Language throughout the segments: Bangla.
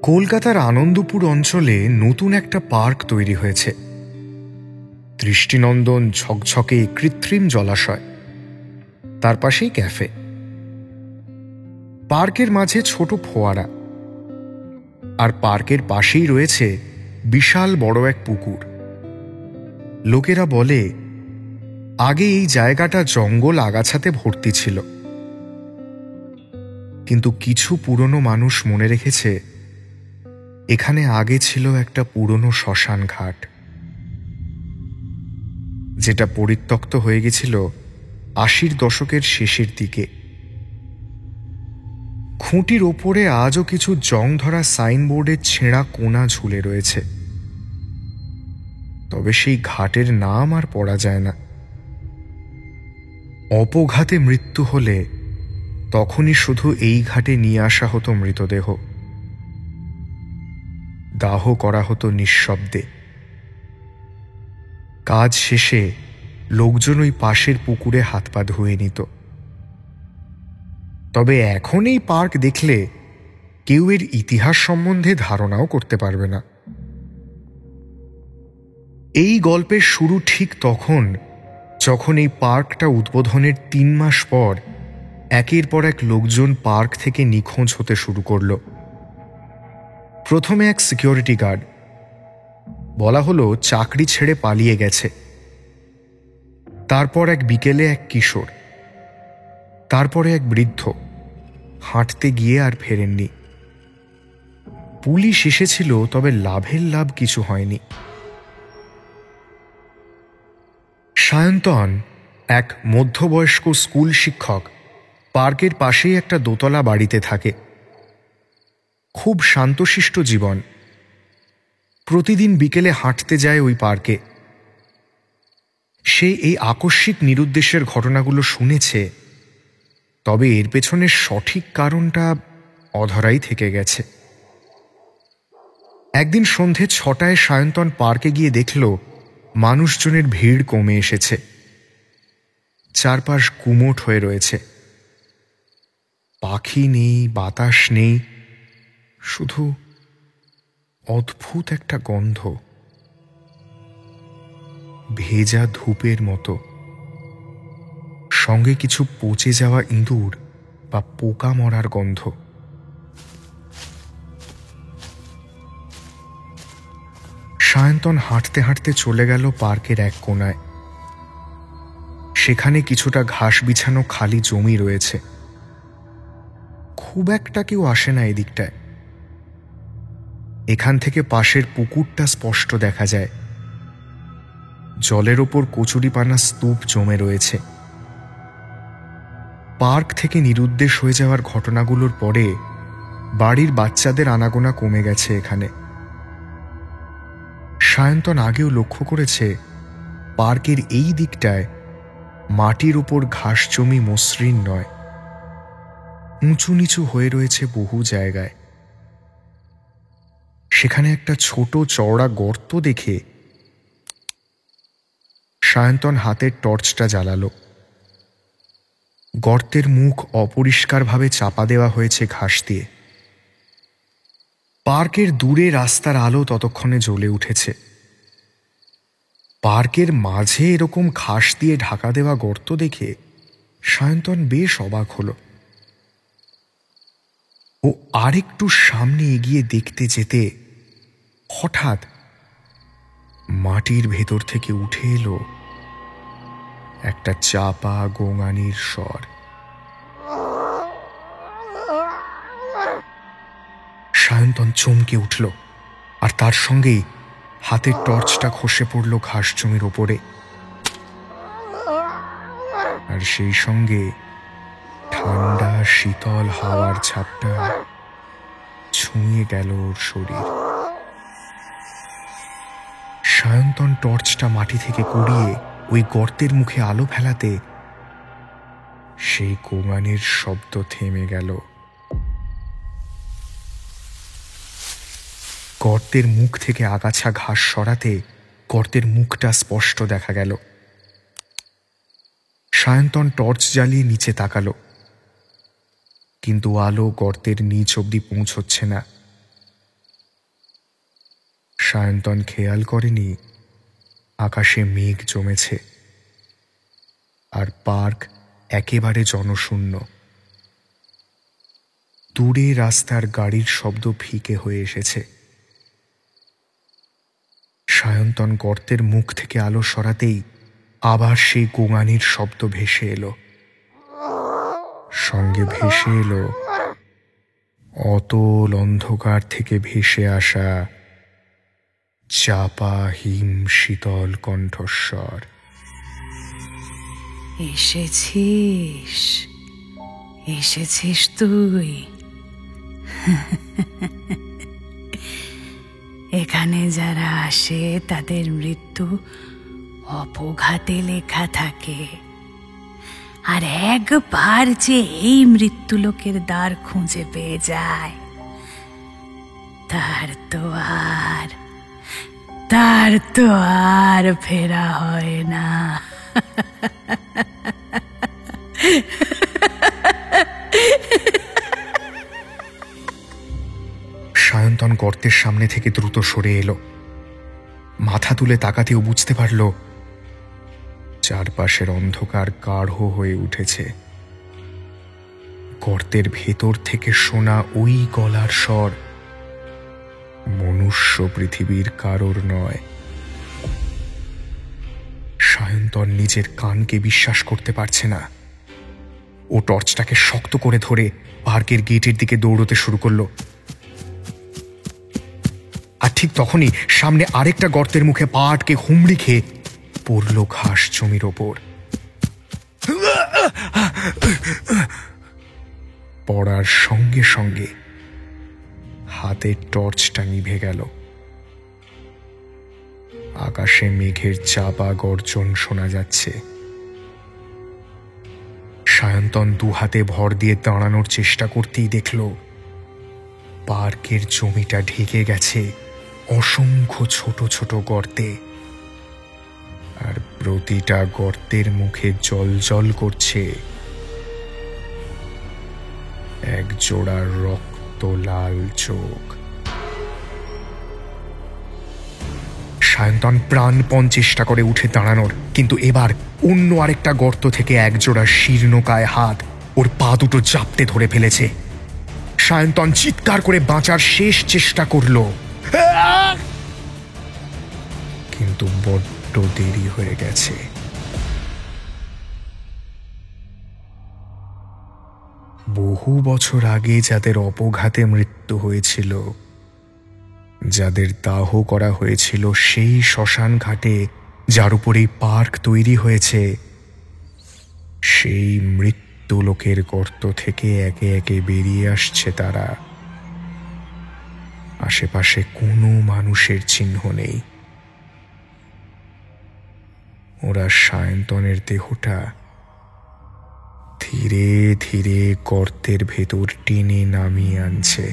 কলকাতার আনন্দপুর অঞ্চলে নতুন একটা পার্ক তৈরি হয়েছে। দৃষ্টিনন্দন ঝকঝকে কৃত্রিম জলাশয়, তার পাশেই ক্যাফে। পার্কের মাঝে ছোট ফোয়ারা, আর পার্কের পাশেই রয়েছে বিশাল বড় এক পুকুর। লোকেরা বলে আগে এই জায়গাটা জঙ্গল আগাছাতে ভর্তি ছিল, কিন্তু কিছু পুরনো মানুষ মনে রেখেছে এখানে আগে ছিল একটা পুরনো শ্মশান ঘাট, যেটা পরিত্যক্ত হয়ে গেছিল ৮০ দশকের শেষের দিকে। খুঁটির ওপরে আজও কিছু জং ধরা সাইনবোর্ডের ছেঁড়া কোনা ঝুলে রয়েছে, তবে সেই ঘাটের নাম আর পড়া যায় না। অপঘাতে মৃত্যু হলে তখনই শুধু এই ঘাটে নিয়ে আসা হতো মৃতদেহ, দাহ করা হতো নিঃশব্দে। কাজ শেষে লোকজন ওই পাশের পুকুরে হাত পা ধুয়ে নিত। তবে এখন এই পার্ক দেখলে কেউ এর ইতিহাস সম্বন্ধে ধারণাও করতে পারবে না। এই গল্পের শুরু ঠিক তখন, যখন এই পার্কটা উদ্বোধনের ৩ মাস পর একের পর এক লোকজন পার্ক থেকে নিখোঁজ হতে শুরু করল। প্রথমে এক সিকিউরিটি গার্ড, বলা হলো চাকরি ছেড়ে পালিয়ে গেছে। তারপর এক বিকেলে এক কিশোর, তারপরে এক বৃদ্ধ হাঁটতে গিয়ে আর ফেরেননি। পুলিশ এসেছিল, তবে লাভের লাভ কিছু হয়নি। সায়ন্তন, এক মধ্যবয়স্ক স্কুল শিক্ষক, পার্কের পাশেই একটা দোতলা বাড়িতে থাকে। খুব শান্তশিষ্ট জীবন। প্রতিদিন বিকেলে হাঁটতে যায় ওই পার্কে। সে এই আকস্মিক নিরুদ্দেশের ঘটনাগুলো শুনেছে, তবে এর পেছনের সঠিক কারণটা অধরাই থেকে গেছে। একদিন সন্ধে ৬টায় সায়ন্তন পার্কে গিয়ে দেখল মানুষজনের ভিড় কমে এসেছে। চারপাশ গুমোট হয়ে রয়েছে। পাখি নেই, বাতাস নেই, শুধু অদ্ভুত একটা গন্ধ, ভেজা ধূপের মতো, সঙ্গে কিছু পচে যাওয়া ইঁদুর বা পোকা মরার গন্ধ। সায়ন্তন হাঁটতে হাঁটতে চলে গেল পার্কের এক কোণায়। সেখানে কিছুটা ঘাস বিছানো খালি জমি রয়েছে। খুব একটা কেউ আসে না এদিকটায়। এখান থেকে পাশের পুকুরটা স্পষ্ট দেখা যায়। জলের ওপর কচুরিপানা স্তূপ জমে রয়েছে। পার্ক থেকে নিরুদ্দেশ হয়ে যাওয়ার ঘটনাগুলোর পরে বাড়ির বাচ্চাদের আনাগোনা কমে গেছে এখানে। সায়ন্তন আগেও লক্ষ্য করেছে পার্কের এই দিকটায় মাটির উপর ঘাস জমি মসৃণ নয়, উঁচু নিচু হয়ে রয়েছে বহু জায়গায়। সেখানে একটা ছোট চওড়া গর্ত দেখে সায়ন্তন হাতের টর্চটা জ্বালালো। গর্তের মুখ অপরিষ্কারভাবে চাপা দেওয়া হয়েছে ঘাস দিয়ে। পার্কের দূরে রাস্তার আলো ততক্ষণে জ্বলে উঠেছে। পার্কের মাঝে এরকম ঘাস দিয়ে ঢাকা দেওয়া গর্ত দেখে সায়ন্তন বেশ অবাক হল। ও আরেকটু সামনে এগিয়ে দেখতে যেতে হঠাৎ মাটির ভেতর থেকে উঠে এলো একটা চাপা গোঙানির স্বর। সায়ন্তন চমকে উঠল, আর তার সঙ্গেই হাতের টর্চটা খসে পড়ল ঘাস জমির ওপরে। আর সেই সঙ্গে ঠান্ডা শীতল হাওয়ার ঝাপটা ছুঁয়ে গেল ওর শরীর। সায়ন্তন টর্চটা মাটি থেকে কুড়িয়ে ওই গর্তের মুখে আলো ফেলাতে সেই গোঙানির শব্দ থেমে গেল। গর্তের মুখ থেকে আগাছা ঘাস সরাতে গর্তের মুখটা স্পষ্ট দেখা গেল। সায়ন্তন টর্চ জ্বালিয়ে নিচে তাকালো, কিন্তু আলো গর্তের নিচ অবধি পৌঁছচ্ছে না। সায়ন্তন খেয়াল করেনি আকাশে মেঘ জমেছে আর পার্ক একেবারে জনশূন্য। দূরে রাস্তার গাড়ির শব্দ ফিকে হয়ে এসেছে। সায়ন্তন গর্তের মুখ থেকে আলো সরাতেই আবার সেই গোঙানির শব্দ ভেসে এলো। সঙ্গে ভেসে এলো অতল অন্ধকার থেকে ভেসে আসা চাপা হিম শীতল কণ্ঠস্বর। এসেছিস, এসেছিস তুই। এখানে যারা আসে তাদের মৃত্যু অপঘাতে লেখা থাকে, আর একবার যে এই মৃত্যুলোকের দ্বার খুঁজে পেয়ে যায় তার তো আর ফেরা হয় না। সায়ন্তন গর্তের সামনে থেকে দ্রুত সরে এলো। মাথা তুলে তাকাতেও বুঝতে পারল চারপাশের অন্ধকার গাঢ় হয়ে উঠেছে। গর্তের ভেতর থেকে শোনা ওই গলার স্বর মনুষ্য পৃথিবীর কারোর নয়। সায়ন্তন নিজের কানকে বিশ্বাস করতে পারছে না। ও টর্চটাকে শক্ত করে ধরে পার্কের গেটের দিকে দৌড়তে শুরু করলো। আর ঠিক তখনই সামনে আরেকটা গর্তের মুখে পা আটকে হুমড়ি খেয়ে পড়ল ঘাস জমির ওপর। পড়ার সঙ্গে সঙ্গে হাতের টর্চটা নিভে গেল। আকাশে মেঘের চাপা গর্জন শোনা যাচ্ছে। সায়ন্তন দু হাতে ভর দিয়ে দাঁড়ানোর চেষ্টা করতেই দেখল পার্কের জমিটা ঢেকে গেছে অসংখ্য ছোট ছোট গর্তে, আর প্রতিটা গর্তের মুখে জ্বলজ্বল করছে এক জোড়া রক্ত লাল চোখ। সায়ন্তন প্রাণপণ চেষ্টা করে উঠে দাঁড়ানোর, কিন্তু এবার অন্য আরেকটা গর্ত থেকে একজোড়া শীর্ণকায় হাত ওর পা দুটো জাপটে ধরে ফেলেছে। সায়ন্তন চিৎকার করে বাঁচার শেষ চেষ্টা করল, কিন্তু বড্ড দেরি হয়ে গেছে। বহু বছর আগে যাদের অপঘাতে মৃত্যু হয়েছিল, যাদের দাহ করা হয়েছিল সেই শ্মশান ঘাটে যার উপরেই পার্ক তৈরি হয়েছে, সেই মৃত্যু লোকের গর্ত থেকে একে একে বেরিয়ে আসছে তারা। আশেপাশে কোনো মানুষের চিহ্ন নেই। ওরা সায়ন্তনের দেহটা ধীরে ধীরে গর্তের ভেতর টেনে নামিয়ে আনছে।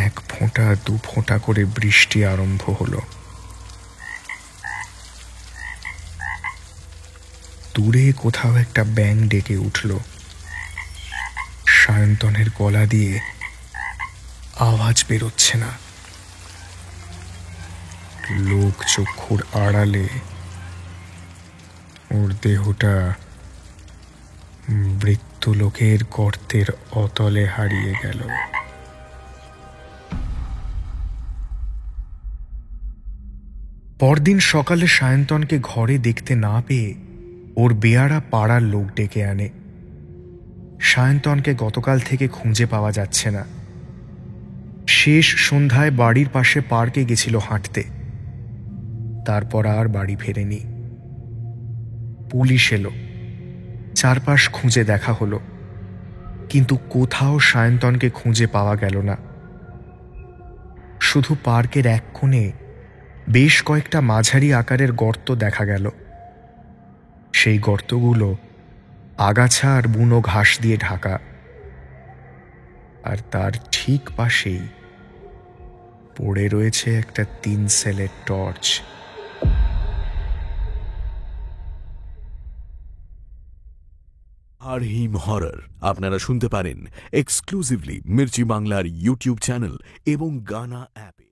এক ফোঁটা দু ফোঁটা করে বৃষ্টি আরম্ভ হলো। দূরে কোথাও একটা ব্যাঙ ডেকে উঠল। সায়ন্তনের গলা দিয়ে আওয়াজ বেরোচ্ছে না। লোক চক্ষুর আড়ালে ওর দেহটা মৃত্যুলোকের গর্তের অতলে হারিয়ে গেল। পরদিন সকালে সায়ন্তনকে ঘরে দেখতে না পেয়ে ওর বেয়ারা পাড়ার লোক ডেকে আনে। সায়ন্তনকে গতকাল থেকে খুঁজে পাওয়া যাচ্ছে না। শেষ সন্ধ্যায় বাড়ির পাশে পার্কে গেছিল হাঁটতে, তারপর আর বাড়ি ফেরেনি। পুলিশ এলো, চারপাশ খুঁজে দেখা হলো, কিন্তু কোথাও সায়ন্তনকে খুঁজে পাওয়া গেল না। শুধু পার্কের এক কোণে বেশ কয়েকটা মাঝারি আকারের গর্ত দেখা গেল। সেই গর্তগুলো আগাছা আর বুনো ঘাস দিয়ে ঢাকা, আর তার ঠিক পাশেই পড়ে রয়েছে একটা 3 সেলের টর্চ। আর হিম হরর আপনারা শুনতে পারেন এক্সক্লুসিভলি মির্চি বাংলার ইউটিউব চ্যানেল এবং গানা অ্যাপে।